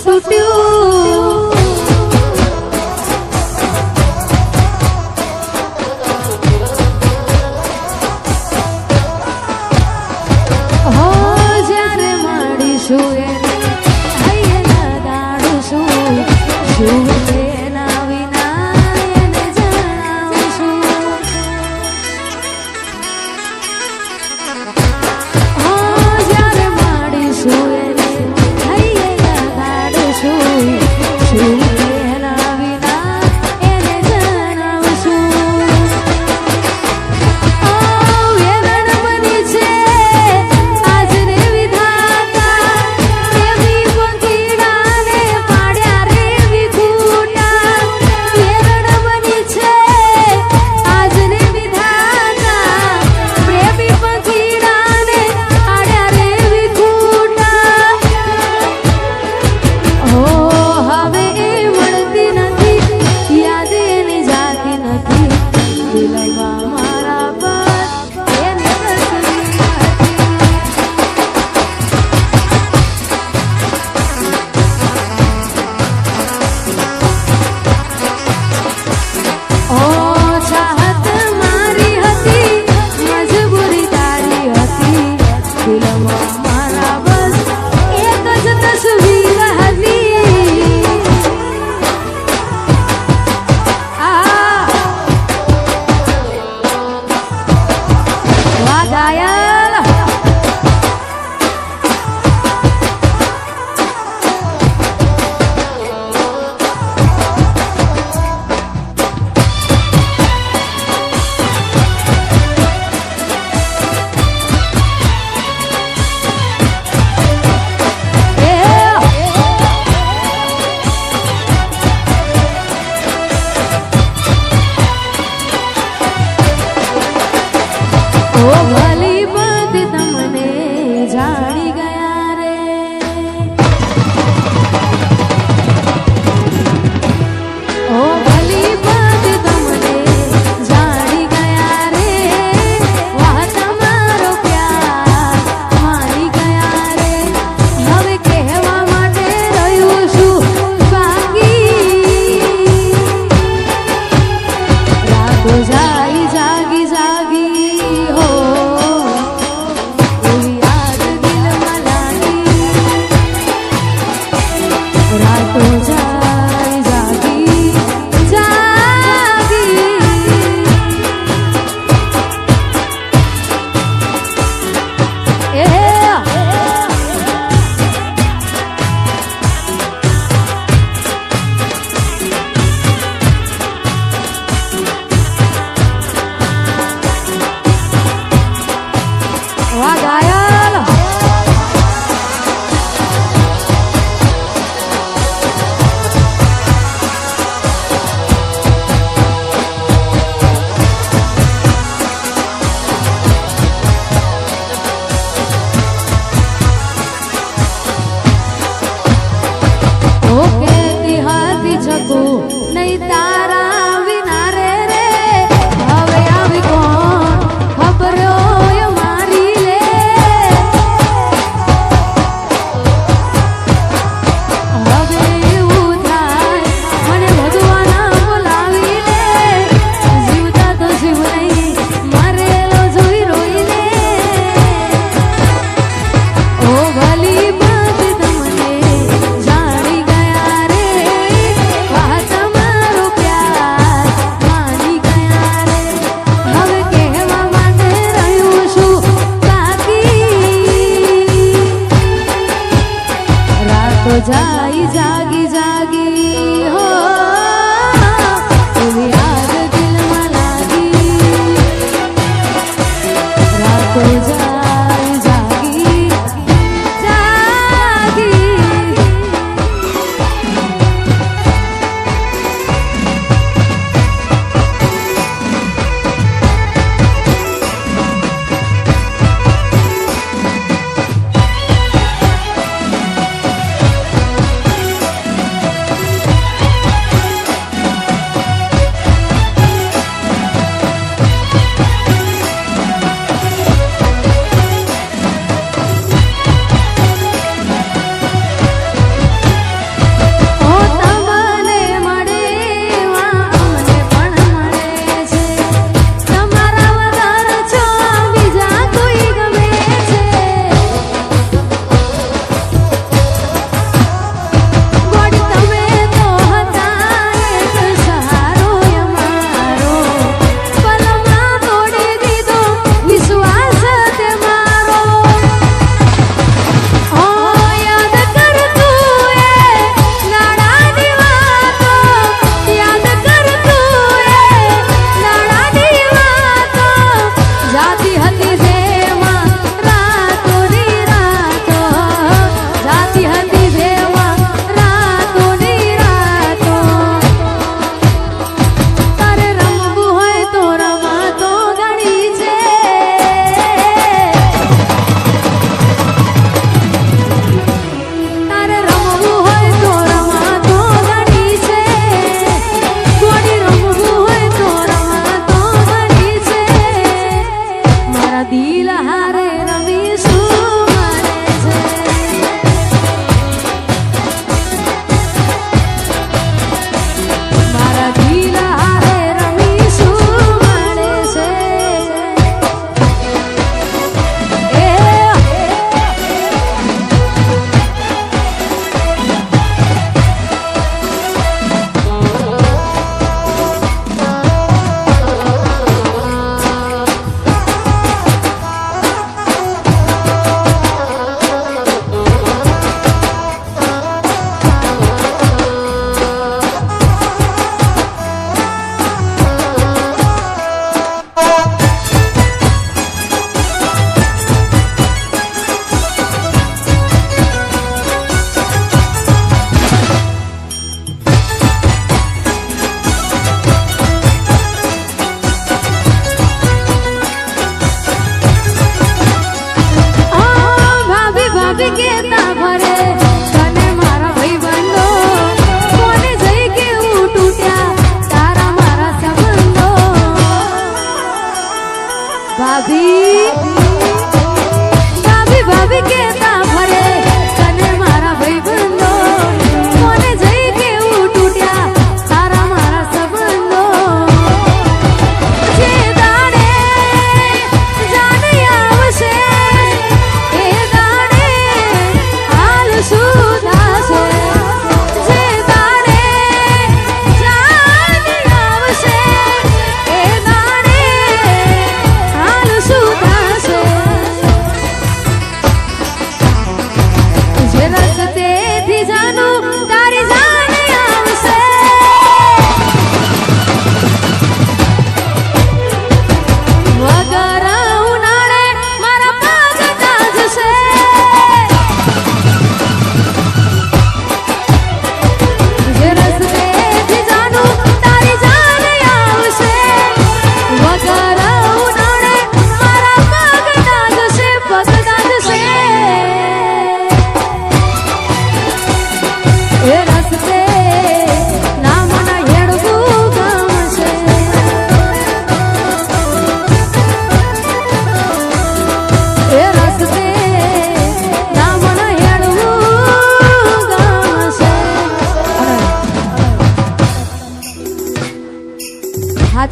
તૂટ્યું હો જ્યારે મળીશું એને હૈયે લગાડશું શું એના વિના એને જણાવશું હો જ્યારે મળીશું એને હૈયે લગાડશું શું એના વિના એને જણાવશું ઓ વેદન બની છે આજને વિધાતા દેવી પંખીડાને પાડ્યા રે વિખૂટા વેદન બની છે આજને વિધાતા દેવી પંખીડાને પાડ્યા રે વિખૂટા ઓ હવે એ મળતી નથી યાદ એની જાતી નથી દિલમાં મારા પર એની તસવીર હતી ઓ ચાહત મારી હતી મજબૂરી તારી હતી દિલમાં મારા બસ એક જ તસવીર હતી આ વાહ ઘાયલ ઓ ભલી બધી તમને જાણી ગયા રે ઓ ભલી બધી તમને જાણી ગયા રે વાહ તમારો પ્યાર માની ગયા રે હવે કહેવા માટે રહ્યું છું બાકી રાતો જાય જાગી જાગી હો એવી યાદ દિલમાં લાગી રાતો જાય જાગી જાગી એ વાહ ઘાયલ ઓ કહેતી હતી જગું નહીં તારા વિના રે રે હવે આવી કોણ ખબર હોય મારી લે હવે એવું થાય મને ભગવાન બોલાવી લે જીવતા તો જીવ નહીં મરેલો જોઈ રોઈ લે ઓ ભલી બધી તમને જાણી ગયા રે વાહ તમારો પ્યાર માની ગયા રે હવે કહેવા માટે રહ્યું છું બાકી રાતો જાય જાગી જાગી હો એવી યાદ દિલમાં લાગી રાતો જાય જાગી જાગી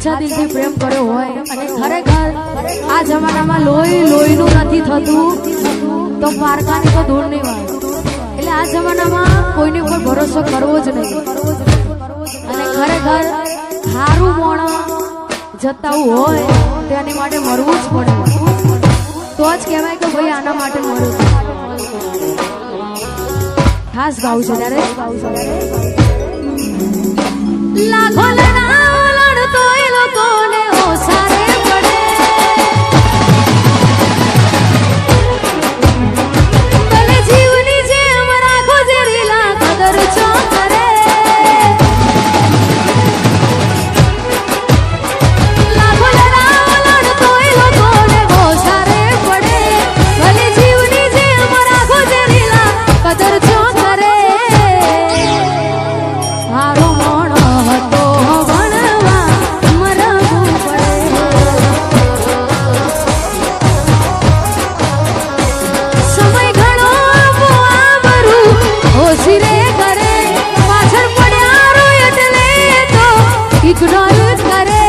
સાચા દિલથી પ્રેમ કર્યો હોય અને ખરેખર આ જમાનામાં લોહીનું નથી થતું તો પારકાની તો દૂર નહીં વાત. એટલે આ જમાનામાં કોઈની ઉપર ભરોસો કરવો જ નહીં અને ખરેખર સારું મોણ જતાવું હોય તો એની માટે મરવું જ પડે તો જ કહેવાય કે ભાઈ આના માટે મરું. ખાસ ગાવું છે ત્યારે લાખો લડતો એ લોકોને ઓસારે પડે ભલે જીવની જેમ રાખો જે રીલા કદર ચો કરે લાખો લડતો એ લોકોને ઓસારે પડે ભલે જીવની જેમ રાખો જે રીલા કદર ચો કરે. હારો મોણો હતો ભણવા મરવું પડે સમય ઘણો આબરું ઓછી રે કરે પાછળ પડ્યા રો એટલે તો ઇગ્નોર કરે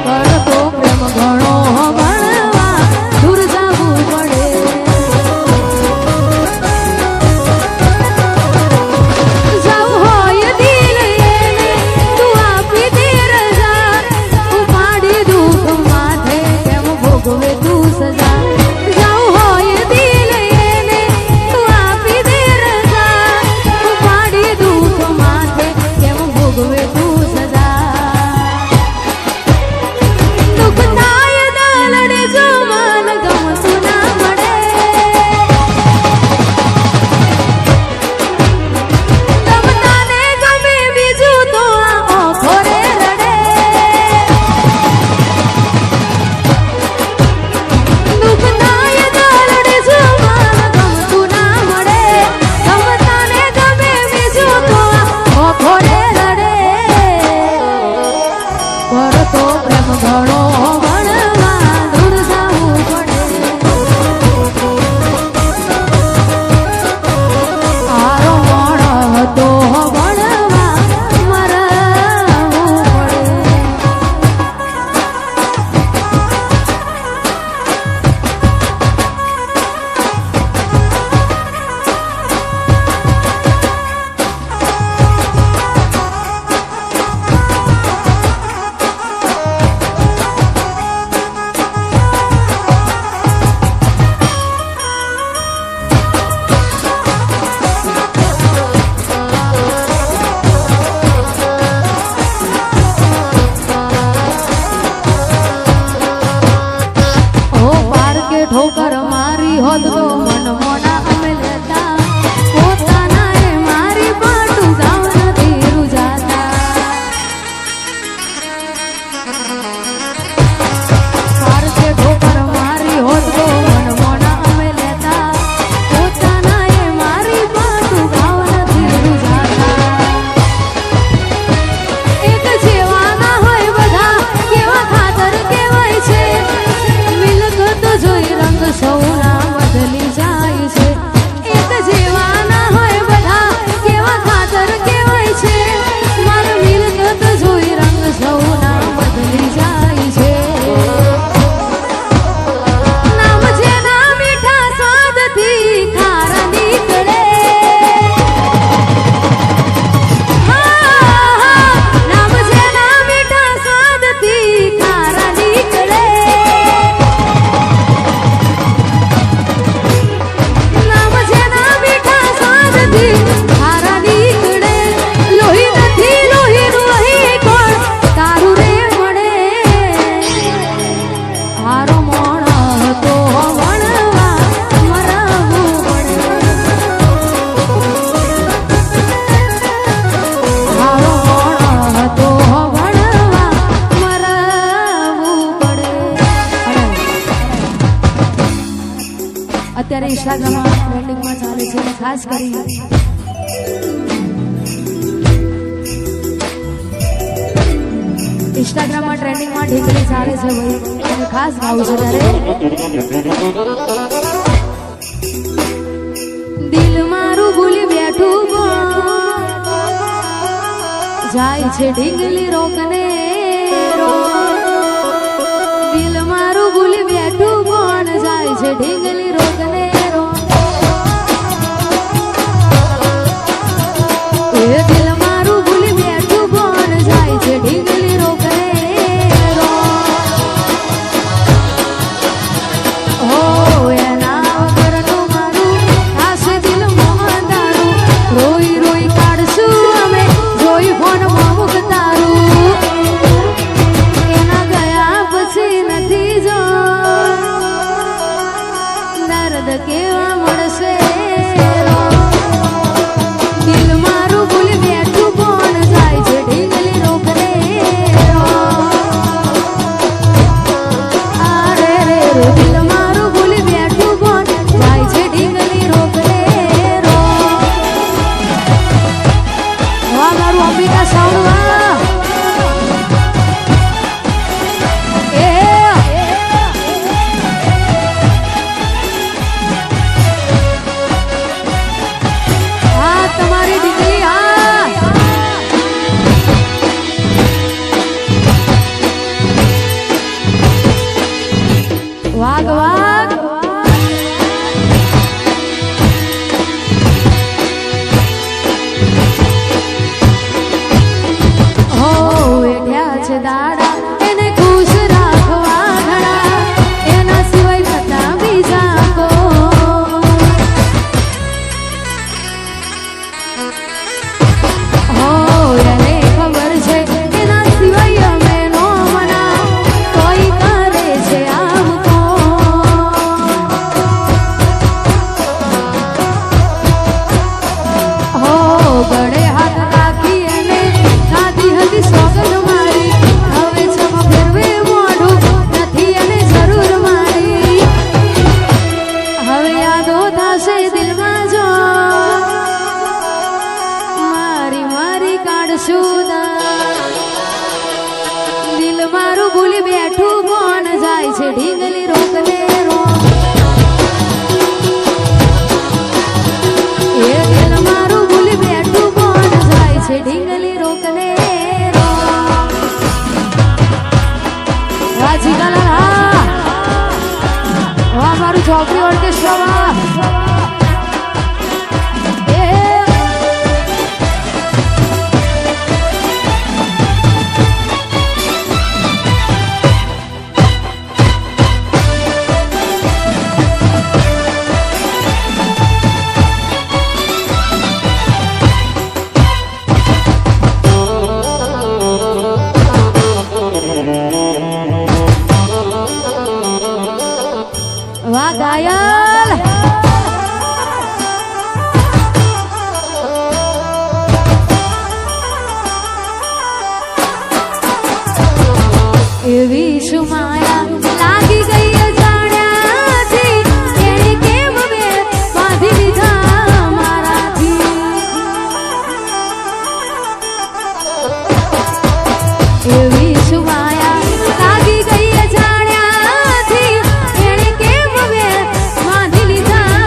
કરતો પ્રેમ ઘણો ભણવા દૂર જવું પડે. જાઉં હોય દિલ એને તું આપી દે રજા ઉપાડી દુઃખ માથે કેમ ભોગવે તું સજા. જાઉં હોય દિલ એને તું આપી દે રજા ઉપાડી દુઃખ માથે કેમ ભોગવે તું સજા. દુઃખ થાય દલડે જો મન ગમતું ના મળે ગમતા ને ગમે બીજું તો આ ઓખો રે રડે દુઃખ થાય દલડે જો મન ગમતું ના મળે ગમતા ને ગમે બીજું તો આ ઓખો રે રડે કરતો પ્રેમ ઘણો ભણવા દૂર જવું પડે. હારો મોણો હતો ભણવા મરવું પડે. ઓ પારકે ઠોકર મારી હોત તો મન મોના અમે લેતા પોતાના એ મારી પાટું ગાવ નથી રૂજાતા. પારકે ઠોકર મારી હોત તો મન મોના અમે લેતા પોતાના એ મારી પાટું ગાવ નથી રૂજાતા. એક જેવા ના હોય બધા કેવા ખાતર કહેવાય છે મિલકત જોઈ રંગ સૌના બદલી જાય છે. એક જેવા ના હોય બધા કેવા ખાતર કહેવાય છે મારી મિલકત જોઈ રંગ સૌના બદલી જાય છે. નામ જેના મીઠા સ્વાદથી ખારા નીકળે નામ જેના મીઠા સ્વાદથી ખારા નીકળે નામ જેના મીઠા સ્વાદથી ખારા નીકળે લોહી નથી લોહીનું અહીં કોણ તારું રે મળે. હારો મોણો હતો ભણવા મરવું પડે. હારો મોણો હતો ભણવા મરવું પડે. અત્યારે ઇન્સ્ટાગ્રામમાં ટ્રેન્ડિંગમાં ચાલે છે અને ખાસ કરી ઇન્સ્ટાગ્રામમાં ટ્રેન્ડિંગમાં ઢીકલી ચાલે છે ભાઈ અને ખાસ ગાવું છે ત્યારે દિલ મારું ભૂલી બેઠું જાય છે ઢીંગલી રોકને રો દિલ મારું ભૂલી બેઠું કોણ જાય છે ઢીંગલી રોકને રો એ દિલ મારું ભૂલી બેઠું કોણ જાય છે ઢીંગલી રોકને રો હો એના વગરનું મારું આશે દિલ મોહન તારું રોઈ રોઈ કાઢશું અમે જોઈ ફોન મુખ તારું એના ગયા પછી નથી જો દર્દ કેવા મળશે દિલ મારું ભૂલી બેઠું કોણ જાય છે ઢીંગલી રોકને રો અરે રે રો દિલ મારું ભૂલી બેઠું કોણ જાય છે ઢીંગલી રોકને રો વાહ મારું અંબિકા સાઉન્ડ વાહ એ આ તમારી ઢીંગલી આ વાગ વાગ હો વેઠ્યા છે દાડા એને ખુશ રાખવા ઘણા એના સિવાય બધા બીજા કો હો એને ખબર છે એના સિવાય અમે નો મના કોઈ કરે છે આમ તો હો ગળે હાથ રાખી એને ખાધી હતી સોગંદ મારી હવે છમાં ફેરવે મોઢું નથી એને જરૂર મારી હવે યાદો થશે દિલમાં જો મારી મારી કાઢશું દિલ મારું ભૂલી બેઠું કોણ જાય છે ઢીંગલી રોકને રો એ દિલ મારું ભૂલી બેઠું કોણ જાય છે ઢીંગલી રોકને રો વાહ જીગાલાલ વાહ મારું ચોપડી ઓર્કેસ્ટ્રા વાહ એ વાહ ઘાયલ એવી શું માયા લાગી ગઈ અજાણ્યાથી એણે કેમ બે બાંધી લીધા મારાથી એવી શું માયા લાગી ગઈ અજાણ્યાથી એણે કેમ બે બાંધી લીધા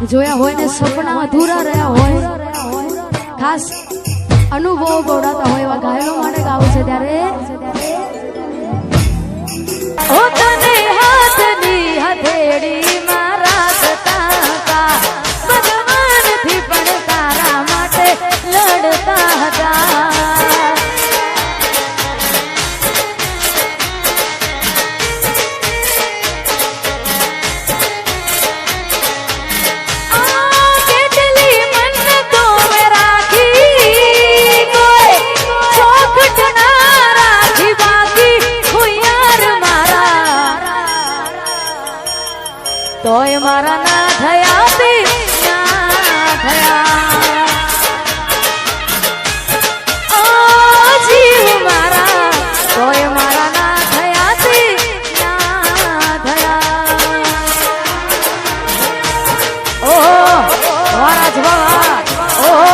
જોયા હોય ને સપના અધૂરા રહ્યા હોય ખાસ અનુભવો ગોળાતા હોય એવા ગાયલો માટે ગાવું છે ત્યારે ઓ તને હાથની હથેળી મારા સતાતા ભગવાનથી પણ તારા માટે લડતા હતા તોય મારા ના થયા બી ના થયા ઓ જીવ મારા તોય મારા ના થયા બી ના થયા ઓહો વારાજ બાવા ઓહો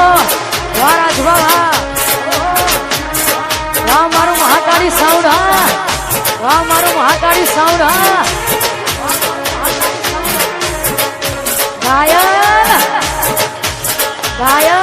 વારાજ બાવા વાહ મારું મહાકાળી સાઉન્ડ વાહ મારું મહાકાળી સાઉન્ડ ગાયન ગાયન